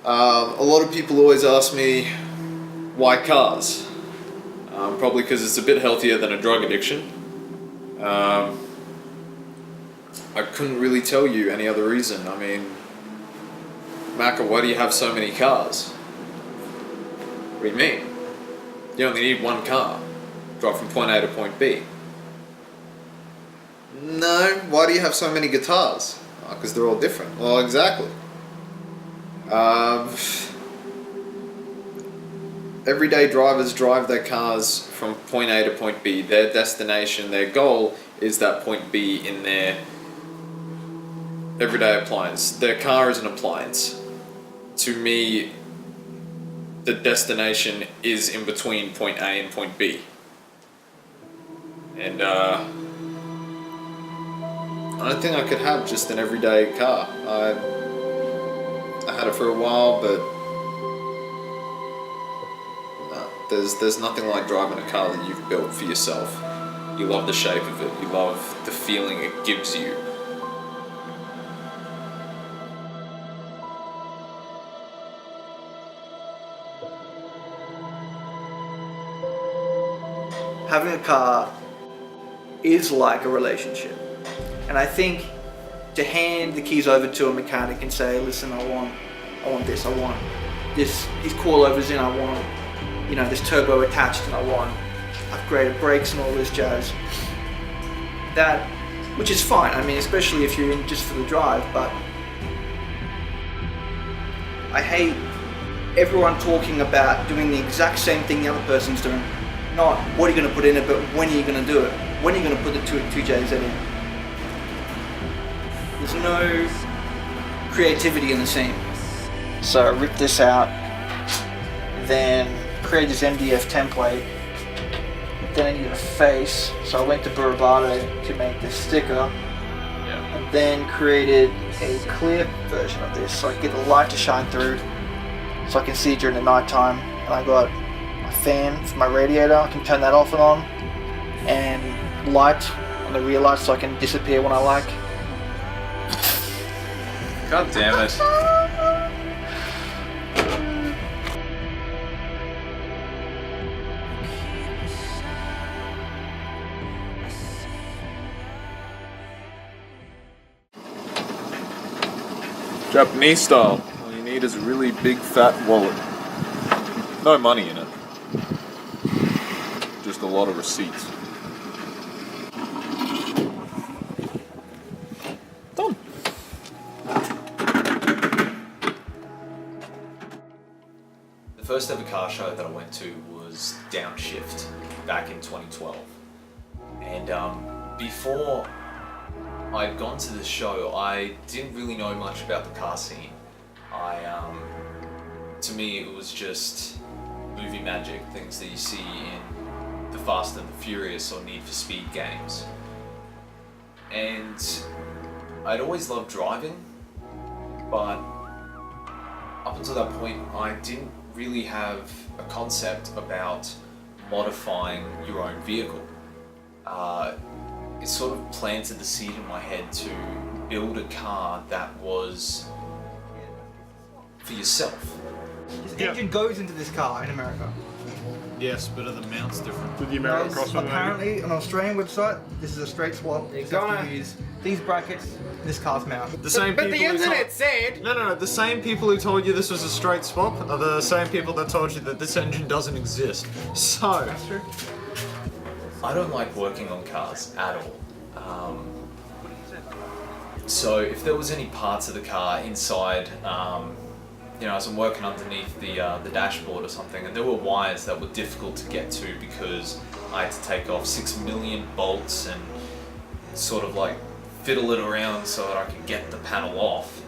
A lot of people always ask me, why cars? Probably because it's a bit healthier than a drug addiction. I couldn't really tell you any other reason. I mean, Macca, why do you have so many cars? What do you mean? You only need one car. Drive from point A to point B. No, why do you have so many guitars? Because they're all different. Well, exactly. Everyday drivers drive their cars from point A to point B. Their destination, their goal is that point B in their everyday appliance. Their car is an appliance. To me, the destination is in between point A and point B. And I don't think I could have just an everyday car. I had it for a while, but no, there's nothing like driving a car that you've built for yourself. You love the shape of it. You love the feeling it gives you. Having a car is like a relationship, and I think to hand the keys over to a mechanic and say, listen, I want this, I want this, these coilovers in, I want, you know, this turbo attached, and I want upgraded brakes and all this jazz. That, which is fine, I mean, especially if you're in just for the drive, but I hate everyone talking about doing the exact same thing the other person's doing. Not what are you going to put in it, but when are you going to do it? When are you going to put the two J's in? There's no creativity in the scene. So I ripped this out, then created this MDF template. Then I needed a face, so I went to BIGCARTEL to make this sticker. Yeah. And then created a clear version of this, so I can get the light to shine through, so I can see it during the night time. And I got my fan for my radiator, I can turn that off and on, and light on the rear light so I can disappear when I like. God damn it. Japanese style. All you need is a really big fat wallet. No money in it. Just a lot of receipts. Done. The first ever car show that I went to was Downshift back in 2012. And before I'd gone to this show, I didn't really know much about the car scene. To me, it was just movie magic, things that you see in the Fast and the Furious or Need for Speed games. And I'd always loved driving, but up until that point, I didn't really have a concept about modifying your own vehicle. It sort of planted the seed in my head to build a car that was for yourself. This engine goes into this car in America. Yes, but are the mounts different? Did the American crossword apparently, on an Australian website, this is a straight swap. They're Except gonna- you use these brackets, this car's mount. The same But the people who internet said... No. The same people who told you this was a straight swap are the same people that told you that this engine doesn't exist. So, That's true. I don't like working on cars at all. So if there was any parts of the car inside, you know, as I'm working underneath the dashboard or something, and there were wires that were difficult to get to because I had to take off 6 million bolts and sort of like fiddle it around so that I could get the panel off.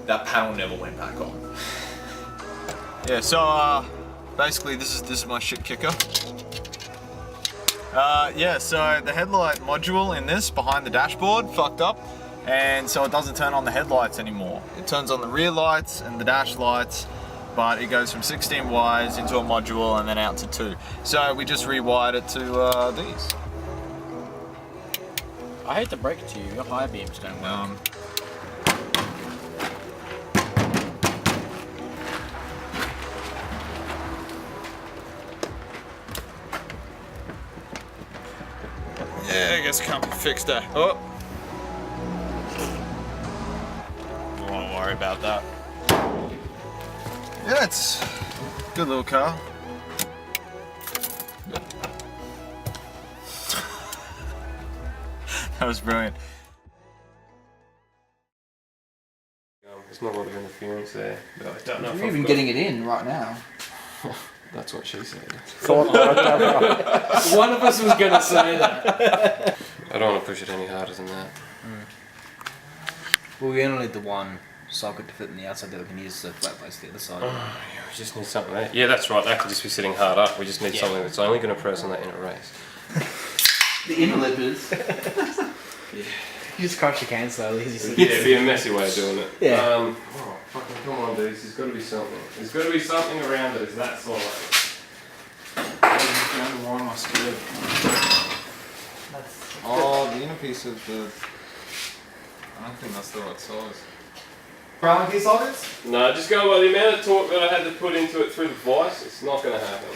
That panel never went back on. Yeah, so basically this is my shit kicker. Yeah, so the headlight module in this behind the dashboard fucked up, and so it doesn't turn on the headlights anymore. It turns on the rear lights and the dash lights, but it goes from 16 wires into a module and then out to 2. So we just rewired it to these. I hate to break it to you, your high beams don't work. guess it can't be fixed, eh? Oh! Don't want to worry about that. Yeah, it's a good little car. That was brilliant. There's not a lot of interference there, but I don't know if You're I've even got- getting it in right now. That's what she said. One of us was gonna say that. I don't want to push it any harder than that. Well, we only need the one socket to fit in the outside that we can use the flat place the other side. Yeah, we just need something there. Yeah, that's right. That could just be sitting hard up. We just need something that's only going to press on that inner race. The inner lippers. You just crush your can slowly as you sit. Yeah, it'd be a messy way of doing it. Yeah. Oh, fucking come on, dudes. There's got to be something. There's got to be something around that is that solid. Why am I scared? Oh, the inner piece of the... I don't think that's the right size. Brown key sockets? No, just go by the amount of torque that I had to put into it through the vice. It's not going to happen.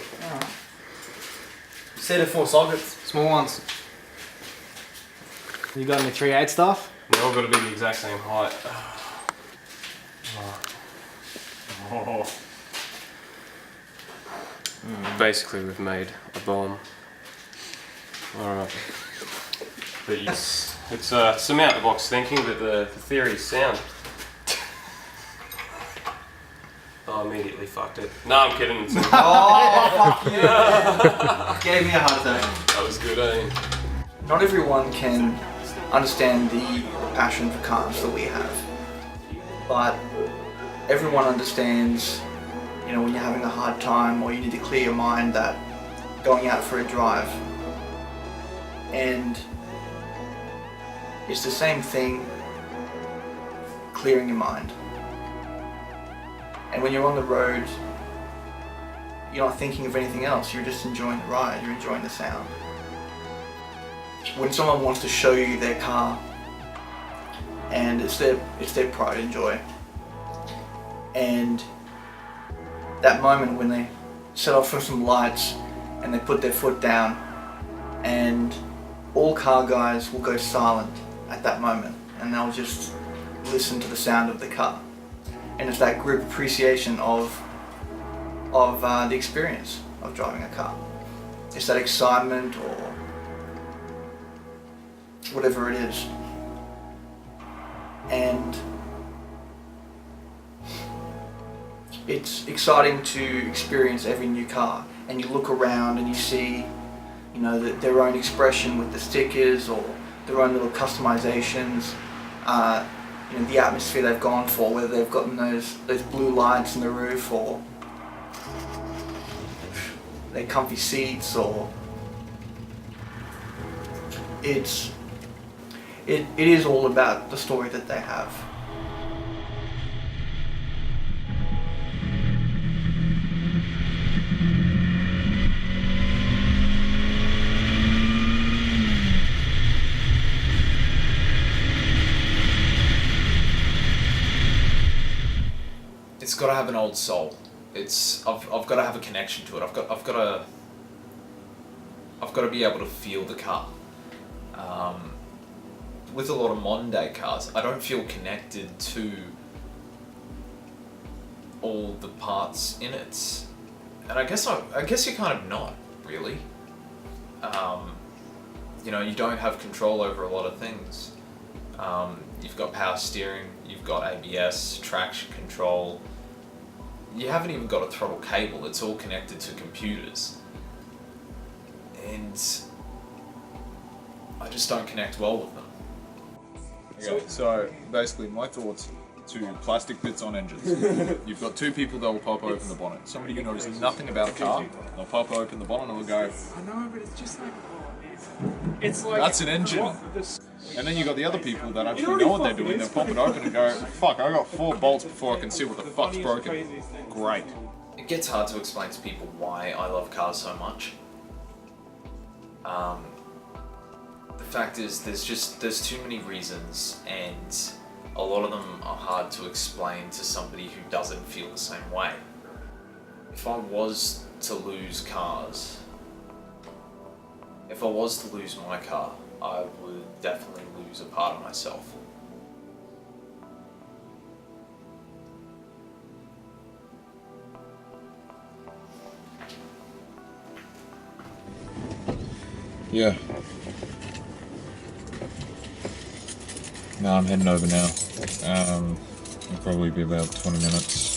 Set of 4 sockets, small ones. You got any 3/8 stuff? They're all got to be the exact same height. Basically, we've made a bomb. Alright. But yes, it's some out the box thinking, but the theory is sound. I immediately fucked it. No, I'm kidding. It's Oh, fuck you. Gave me a heart attack. that was good, eh? Not everyone can understand the passion for cars that we have, but everyone understands, you know, when you're having a hard time or you need to clear your mind, that going out for a drive, and it's the same thing, clearing your mind. And when you're on the road, you're not thinking of anything else, you're just enjoying the ride, you're enjoying the sound. When someone wants to show you their car, and it's their pride and joy, and that moment when they set off for some lights and they put their foot down, and all car guys will go silent at that moment and they'll just listen to the sound of the car, and it's that group appreciation of the experience of driving a car. It's that excitement or whatever it is. And it's exciting to experience every new car, and you look around and you see, you know, their own expression with the stickers or their own little customizations, you know, the atmosphere they've gone for, whether they've gotten those blue lights in the roof or their comfy seats, or it is all about the story that they have. It's got to have an old soul. I've got to have a connection to it. I've got to be able to feel the car. With a lot of modern day cars, I don't feel connected to all the parts in it, and I guess you're kind of not really. You know, you don't have control over a lot of things. You've got power steering, you've got ABS, traction control. You haven't even got a throttle cable. It's all connected to computers, and I just don't connect well with them. Okay, so basically my thoughts to plastic bits on engines. You've got two people that will pop open the bonnet. Somebody who knows nothing about a car, they'll pop open the bonnet and they'll go, I know, but it's just like, it's like, that's an engine. And then you got the other people that actually know what they're doing. They'll pop it open and go, fuck, I got 4 bolts before I can see what the fuck's broken. Great. It gets hard to explain to people why I love cars so much. The fact is, there's too many reasons, and a lot of them are hard to explain to somebody who doesn't feel the same way. If I was to lose cars, if I was to lose my car, I would definitely lose a part of myself. Yeah. No, I'm heading over now. It'll probably be about 20 minutes.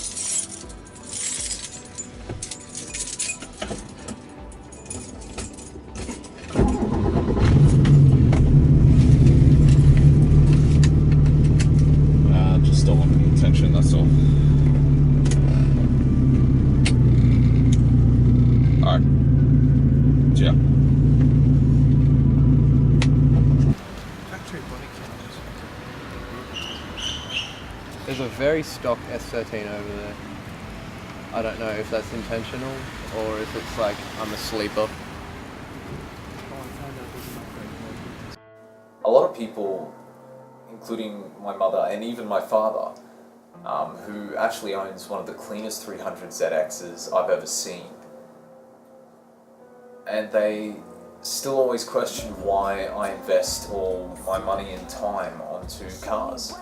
Just don't want any attention, that's all. Alright. Yeah. There's a very stock S13 over there. I don't know if that's intentional or if it's like I'm a sleeper. A lot of people, including my mother and even my father, who actually owns one of the cleanest 300 ZXs I've ever seen, and they still always question why I invest all my money and time onto cars.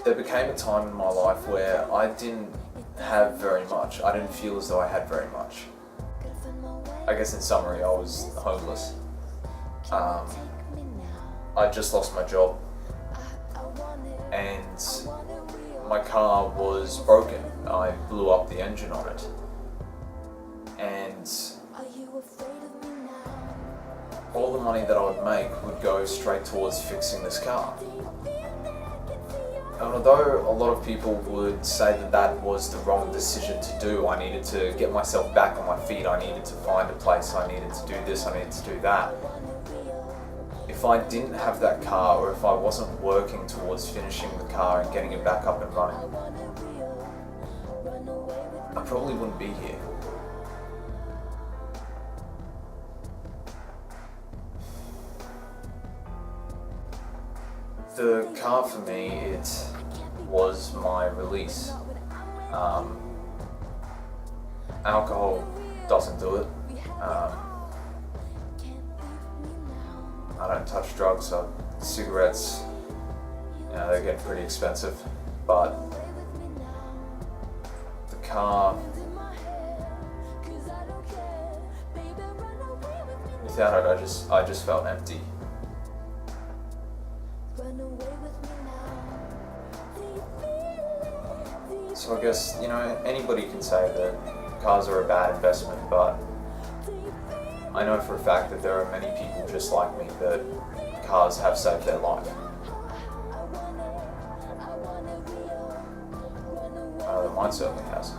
There became a time in my life where I didn't have very much. I didn't feel as though I had very much. I guess in summary, I was homeless. I just lost my job, and my car was broken. I blew up the engine on it, and all the money that I would make would go straight towards fixing this car. And although a lot of people would say that that was the wrong decision to do, I needed to get myself back on my feet, I needed to find a place, I needed to do this, I needed to do that. If I didn't have that car, or if I wasn't working towards finishing the car and getting it back up and running, I probably wouldn't be here. The car for me, it was my release. Alcohol doesn't do it. I don't touch drugs, so cigarettes, they get pretty expensive. But the car, without it, I just felt empty. So I guess, anybody can say that cars are a bad investment, but I know for a fact that there are many people just like me that cars have saved their life. Mine certainly has.